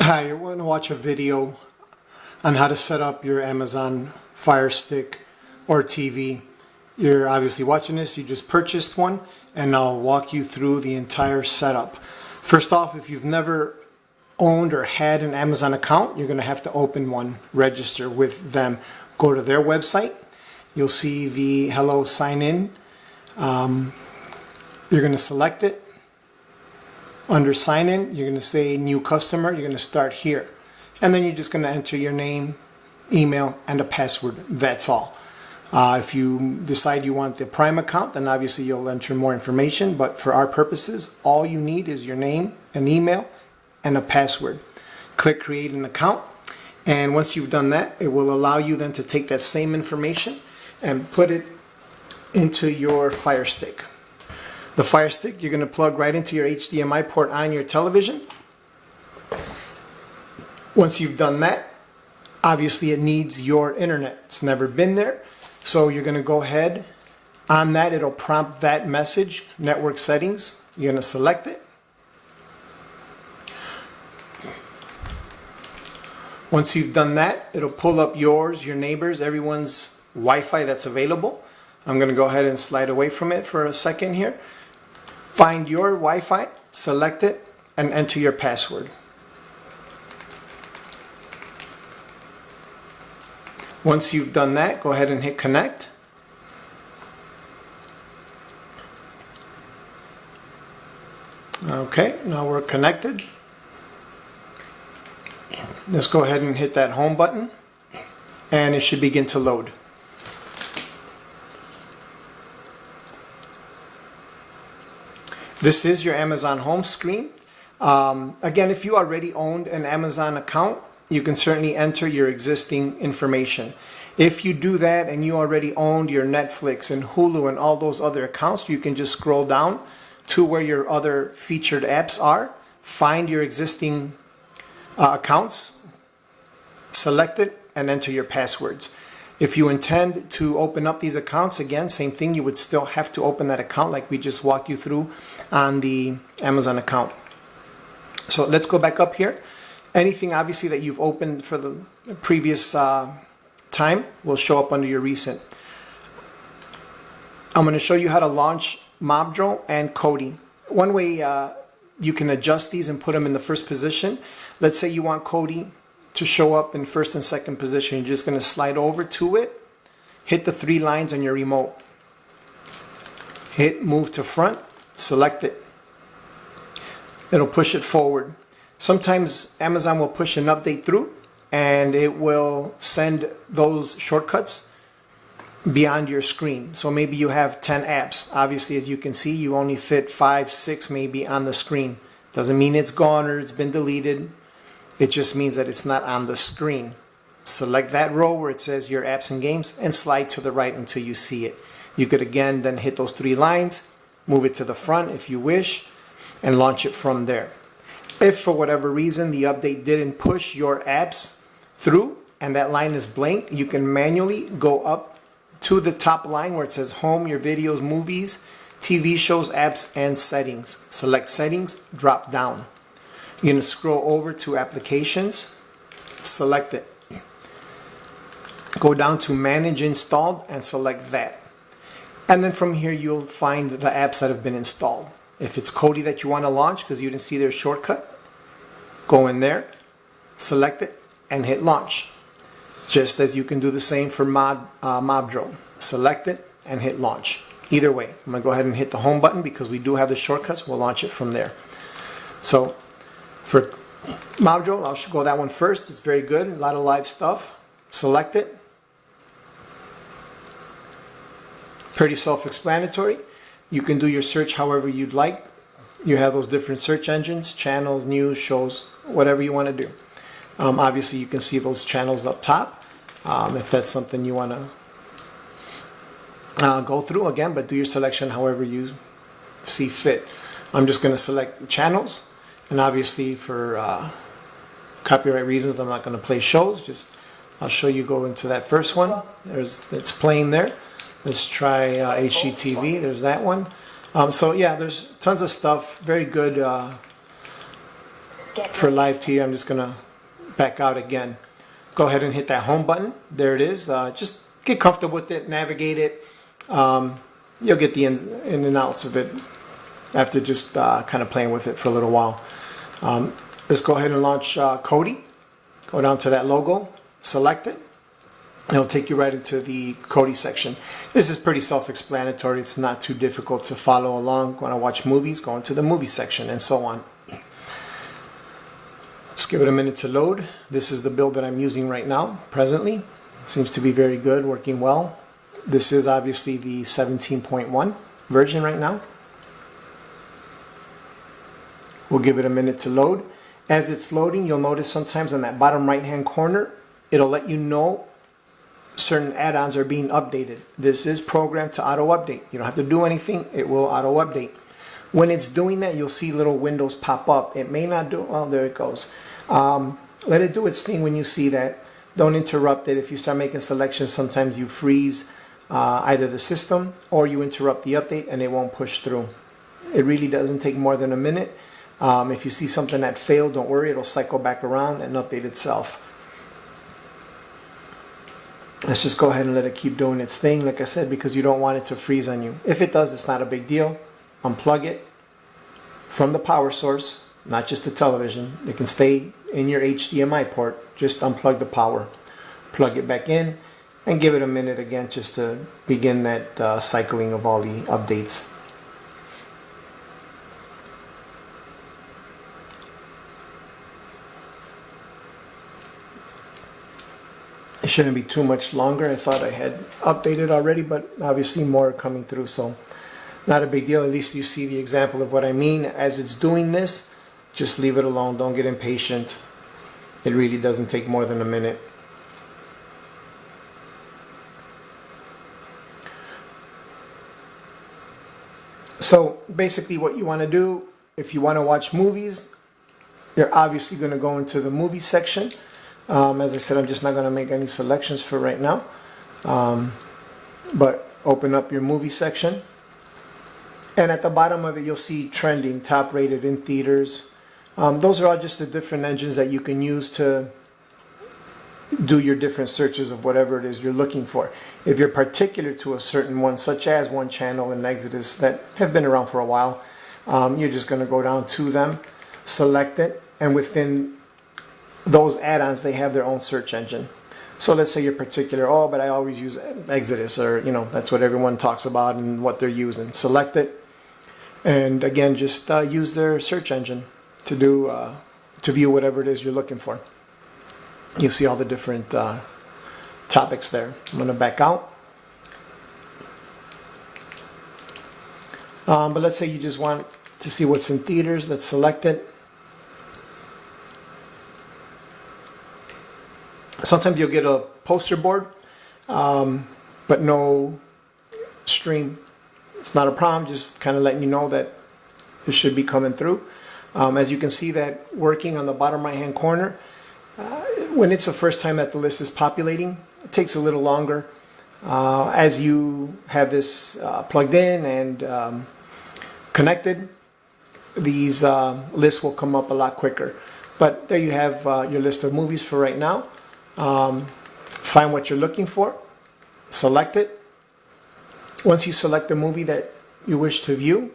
Hi, you're going to watch a video on how to set up your Amazon Fire Stick or TV. You're obviously watching this, you just purchased one, and I'll walk you through the entire setup. First off, if you've never owned or had an Amazon account, you're going to have to open one, register with them. Go to their website, you'll see the Hello Sign In. You're going to select it. Under sign in, you're going to say new customer. You're going to start here. And then you're just going to enter your name, email, and a password. That's all. If you decide you want the Prime account, then obviously you'll enter more information. But for our purposes, all you need is your name, an email, and a password. Click create an account. And once you've done that, it will allow you then to take that same information and put it into your Fire Stick. The Fire Stick you're going to plug right into your HDMI port on your television. Once you've done that, obviously it needs your internet. It's never been there. So you're going to go ahead on that. It'll prompt that message, network settings. You're going to select it. Once you've done that, it'll pull up yours, your neighbors, everyone's Wi-Fi that's available. I'm going to go ahead and slide away from it for a second here. Find your Wi-Fi, select it, and enter your password. Once you've done that, go ahead and hit connect. Okay, now we're connected. Let's go ahead and hit that home button, and it should begin to load. This is your Amazon home screen. Again, if you already owned an Amazon account, you can certainly enter your existing information. If you do that and you already owned your Netflix and Hulu and all those other accounts, you can just scroll down to where your other featured apps are, find your existing accounts, select it, and enter your passwords. If you intend to open up these accounts, again, same thing, you would still have to open that account like we just walked you through on the Amazon account. So let's go back up here. Anything obviously that you've opened for the previous time will show up under your recent. I'm going to show you how to launch Mobdro and Kodi. One way you can adjust these and put them in the first position. Let's say you want Kodi to show up in first and second position. You're just going to slide over to it, hit the three lines on your remote, hit move to front, select it. It'll push it forward. Sometimes Amazon will push an update through and it will send those shortcuts beyond your screen. So maybe you have 10 apps. Obviously, as you can see, you only fit 5, 6 maybe on the screen. Doesn't mean it's gone or it's been deleted. It just means that it's not on the screen. Select that row where it says your apps and games and slide to the right until you see it. You could again then hit those three lines, move it to the front if you wish, and launch it from there. If for whatever reason the update didn't push your apps through and that line is blank, you can manually go up to the top line where it says home, your videos, movies, TV shows, apps, and settings. Select settings, drop down. You're going to scroll over to applications, select it. Go down to manage installed and select that. And then from here you'll find the apps that have been installed. If it's Kodi that you want to launch because you didn't see their shortcut, go in there, select it, and hit launch. Just as you can do the same for Mobdro. Select it and hit launch. Either way, I'm going to go ahead and hit the home button because we do have the shortcuts. We'll launch it from there. So for Mobdro, I'll go that one first. It's very good. A lot of live stuff. Select it. Pretty self-explanatory. You can do your search however you'd like. You have those different search engines, channels, news, shows, whatever you want to do. Obviously, you can see those channels up top if that's something you want to go through again, but do your selection however you see fit. I'm just going to select channels. And obviously for copyright reasons, I'm not going to play shows. I'll show you go into that first one. It's playing there. Let's try HGTV. There's that one. So yeah, there's tons of stuff. Very good. For live TV, I'm just gonna back out again. Go ahead and hit that home button. There it is. Just get comfortable with it, navigate it. You'll get the ins and outs of it after just kind of playing with it for a little while. Let's go ahead and launch Kodi. Go down to that logo, select it. It'll take you right into the Kodi section. This is pretty self-explanatory. It's not too difficult to follow along. Want to watch movies? Go into the movie section and so on. Just give it a minute to load. This is the build that I'm using right now, presently. Seems to be very good, working well. This is obviously the 17.1 version right now. We'll give it a minute to load. As it's loading, you'll notice sometimes on that bottom right hand corner, it'll let you know certain add-ons are being updated. This is programmed to auto-update. You don't have to do anything, it will auto-update. When it's doing that, you'll see little windows pop up. It may not do, oh, there it goes. Let it do its thing when you see that. Don't interrupt it. If you start making selections, sometimes you freeze either the system or you interrupt the update and it won't push through. It really doesn't take more than a minute. If you see something that failed, don't worry, it'll cycle back around and update itself. Let's just go ahead and let it keep doing its thing, like I said, because you don't want it to freeze on you. If it does, it's not a big deal. Unplug it from the power source, not just the television. It can stay in your HDMI port. Just unplug the power, plug it back in, and give it a minute again just to begin that cycling of all the updates. It shouldn't be too much longer. I thought I had updated already, but obviously more are coming through, so not a big deal. At least you see the example of what I mean. As it's doing this, just leave it alone. Don't get impatient. It really doesn't take more than a minute. So basically what you want to do, if you want to watch movies, you're obviously going to go into the movie section. As I said, I'm just not going to make any selections for right now. But open up your movie section. And at the bottom of it, you'll see trending, top rated in theaters. Those are all just the different engines that you can use to do your different searches of whatever it is you're looking for. If you're particular to a certain one, such as One Channel and Exodus that have been around for a while, you're just going to go down to them, select it, and within those add-ons, they have their own search engine. So let's say you're particular, oh, but I always use Exodus, or that's what everyone talks about and what they're using. Select it, and again, just use their search engine to do to view whatever it is you're looking for. You see all the different topics there. I'm going to back out. But let's say you just want to see what's in theaters. Let's select it. Sometimes you'll get a poster board, but no stream. It's not a problem, just kind of letting you know that it should be coming through. As you can see that working on the bottom right hand corner, when it's the first time that the list is populating, it takes a little longer. As you have this plugged in and connected, these lists will come up a lot quicker. But there you have your list of movies for right now. Find what you're looking for, select it. Once you select the movie that you wish to view,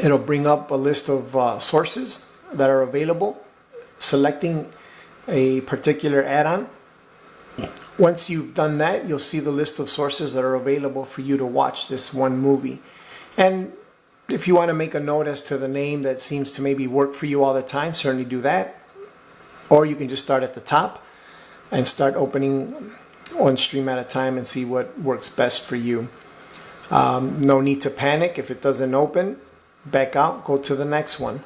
it'll bring up a list of sources that are available, selecting a particular add-on. Once you've done that, you'll see the list of sources that are available for you to watch this one movie. And if you want to make a note as to the name that seems to maybe work for you all the time, certainly do that. Or you can just start at the top and start opening one stream at a time and see what works best for you. No need to panic. If it doesn't open, back out, go to the next one.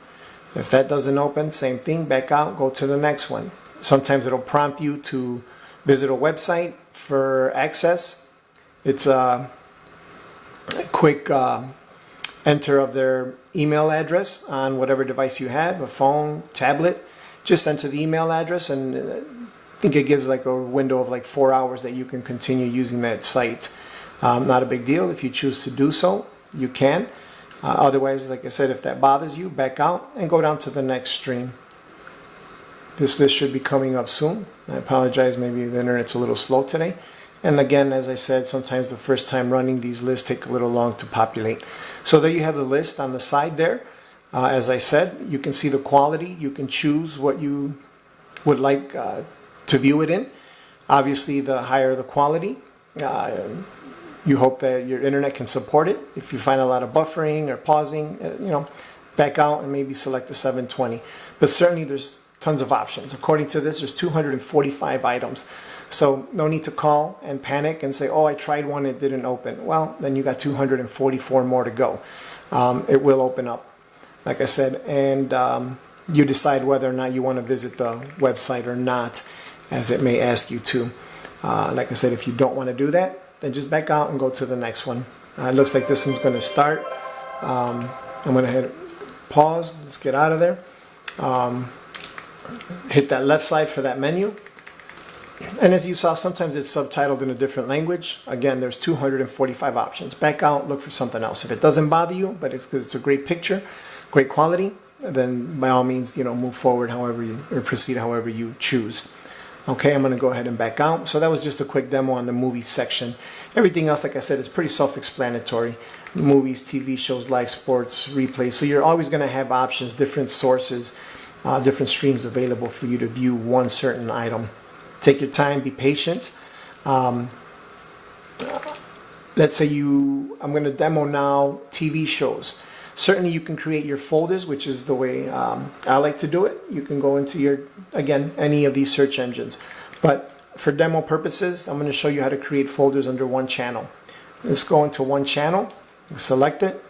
If that doesn't open, same thing, back out, go to the next one. Sometimes it'll prompt you to visit a website for access. It's a quick enter of their email address on whatever device you have, a phone, tablet. Just enter the email address, and I think it gives like a window of like 4 hours that you can continue using that site. Not a big deal. If you choose to do so, you can. Otherwise, like I said, if that bothers you, back out and go down to the next stream. This list should be coming up soon. I apologize, maybe the internet's a little slow today. And again, as I said, sometimes the first time running these lists take a little long to populate. So there you have the list on the side there. As I said, you can see the quality. You can choose what you would like to view it in. Obviously, the higher the quality, you hope that your internet can support it. If you find a lot of buffering or pausing, back out and maybe select the 720. But certainly there's tons of options. According to this, there's 245 items. So no need to call and panic and say, oh, I tried one, it didn't open. Well, then you got 244 more to go. It will open up, like I said, and you decide whether or not you want to visit the website or not, as it may ask you to. Like I said, if you don't want to do that, then just back out and go to the next one. It looks like this one's going to start. I'm going to hit pause. Let's get out of there. Hit that left side for that menu. And as you saw, sometimes it's subtitled in a different language. Again, there's 245 options. Back out, look for something else. If it doesn't bother you, but it's because it's a great picture, great quality, then by all means, move forward however you, or proceed however you choose. Okay, I'm going to go ahead and back out. So that was just a quick demo on the movie section. Everything else, like I said, is pretty self-explanatory. Movies, TV shows, live sports, replays. So you're always going to have options, different sources, different streams available for you to view one certain item. Take your time, be patient. Let's say I'm going to demo now TV shows. Certainly you can create your folders, which is the way I like to do it. You can go into any of these search engines. But for demo purposes, I'm going to show you how to create folders under one channel. Let's go into one channel, select it.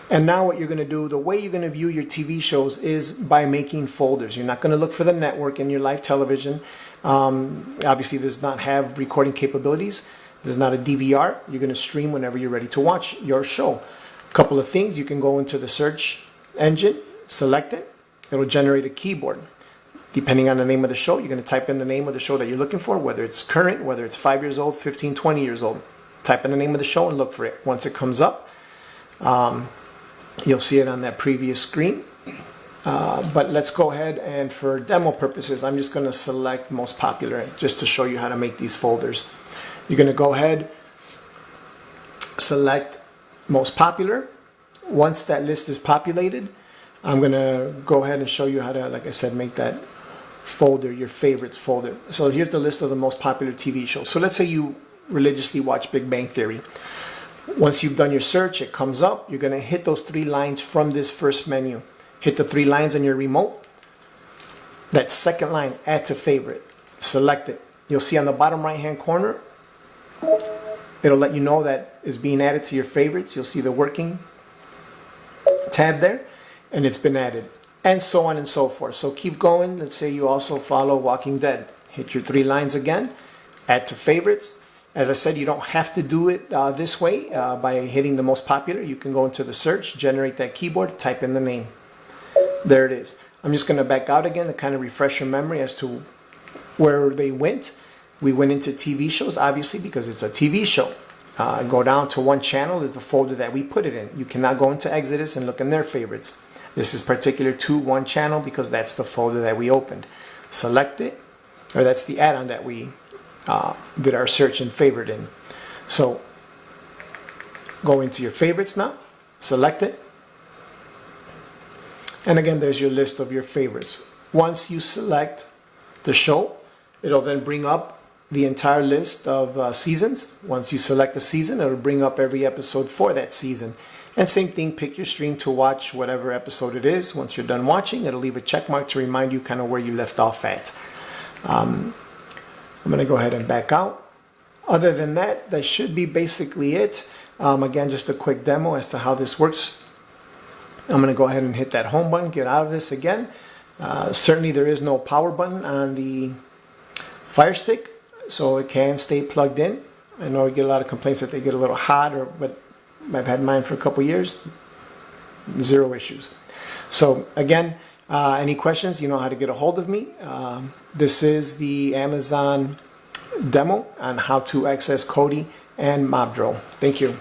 And now what you're going to do, the way you're going to view your TV shows is by making folders. You're not going to look for the network in your live television. Obviously, does not have recording capabilities. There's not a DVR. You're going to stream whenever you're ready to watch your show. A couple of things. You can go into the search engine, select it. It'll generate a keyboard. Depending on the name of the show, you're going to type in the name of the show that you're looking for, whether it's current, whether it's 5 years old, 15, 20 years old. Type in the name of the show and look for it. Once it comes up, you'll see it on that previous screen. But let's go ahead, and for demo purposes, I'm just going to select most popular just to show you how to make these folders. You're going to go ahead, select most popular. Once that list is populated, I'm going to go ahead and show you how to, like I said, make that folder, your favorites folder. So here's the list of the most popular TV shows. So let's say you religiously watch Big Bang Theory. Once you've done your search, it comes up. You're going to hit those 3 lines from this first menu. Hit the 3 lines on your remote. That second line, add to favorite. Select it. You'll see on the bottom right hand corner, it'll let you know that it's being added to your favorites. You'll see the working tab there, and it's been added. And so on and so forth. So keep going. Let's say you also follow Walking Dead. Hit your 3 lines again. Add to favorites. As I said, you don't have to do it this way by hitting the most popular. You can go into the search, generate that keyboard, type in the name. There it is. I'm just going to back out again to kind of refresh your memory as to where they went. We went into TV shows, obviously, because it's a TV show. Go down to one channel is the folder that we put it in. You cannot go into Exodus and look in their favorites. This is particular to one channel because that's the folder that we opened. Select it, or that's the add-on that we did our search and favorite in. So go into your favorites now, select it, and again there's your list of your favorites. Once you select the show, it'll then bring up the entire list of seasons. Once you select the season, it'll bring up every episode for that season. And same thing, pick your stream to watch whatever episode it is. Once you're done watching, it'll leave a check mark to remind you kind of where you left off at. I'm going to go ahead and back out. Other than that, that should be basically it. Again, just a quick demo as to how this works. I'm going to go ahead and hit that home button, get out of this again. Certainly there is no power button on the Fire Stick, so it can stay plugged in. I know we get a lot of complaints that they get a little hot, but I've had mine for a couple years. 0 issues. So again, any questions, you know how to get a hold of me. This is the Amazon demo on how to access Kodi and Mobdro. Thank you.